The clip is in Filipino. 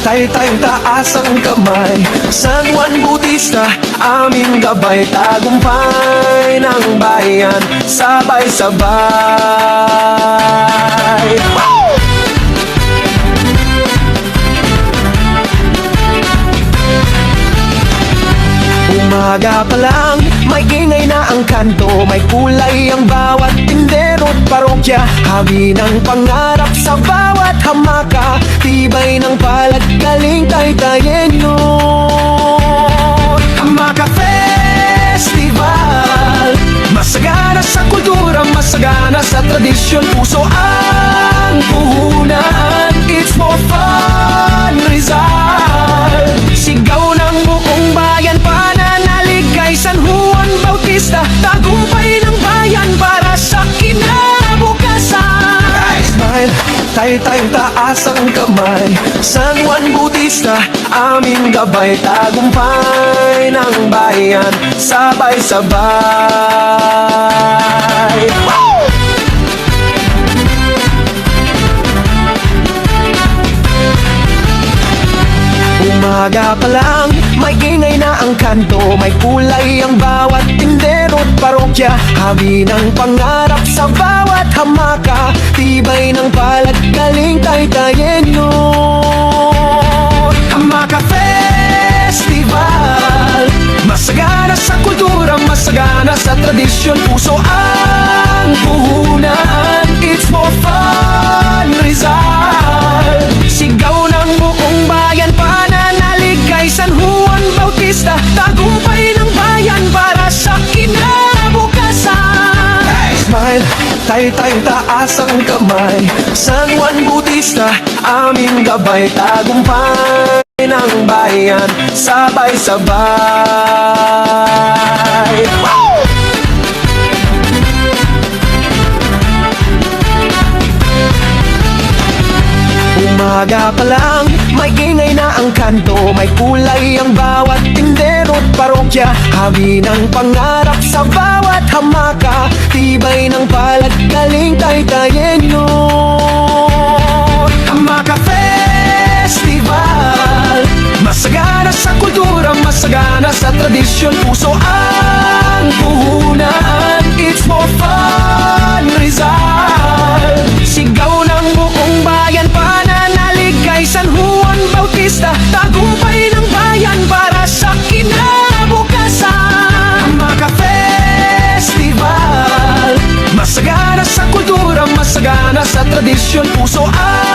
Taytay taas ang kamay, San Juan Bautista, aming gabay. Tagumpay ng bayan, sabay-sabay. Umaga pa lang, may ingay na ang kanto, may kulay ang bawat tindero't parokya. Habi ng pangarap sa bawat hamaka, tibay ng palad, galing Taytayenyo. Hamaka Festival, masagana sa kultura, masagana sa tradisyon. Puso ang puhunan, it's for fun, Rizal. Sigaw ng buong bayan, pananalig kay San Juan Bautista. Tagumpay ng bayan para sa kinabukasan. Smile, Taytay taas ang kamay, San Juan Bautista, aming gabay. Tagumpay ng bayan, sabay-sabay. Umaga pa lang, may ingay na ang kanto, may kulay ang bawat tindero't parokya. Habi ng pangarap sa bawat hamaka, tibay ng palad, galing Taytayenyo. Hamaka Festival, masagana sa kultura, masagana sa tradisyon. Puso ang puhunan, it's for fun, Rizal. Sigaw ng buong bayan, pananalig kay San Juan Bautista. Tagumpay ng bayan para sa kinabukasan. Smile, Taytay taas ang kamay, San Juan Bautista, aming gabay. Tagumpay ng bayan, sabay-sabay. Umaga pa lang, may ingay na ang kanto, may kulay ang bawat tindero't parokya. Habi ng pangarap sa bawat hamaka, tibay ng palad, galing Taytayenyo. Hamaka Festival, masagana sa kultura, masagana sa tradisyon. Puso ang puhunan, it's for fun, Rizal. Sigaw ng buong bayan, pananalig kay San Juan Bautista. Tagumpay ng bayan para sa kinabukasan. Hamaka Festival, masagana sa kultura, masagana sa tradisyon. Puso ang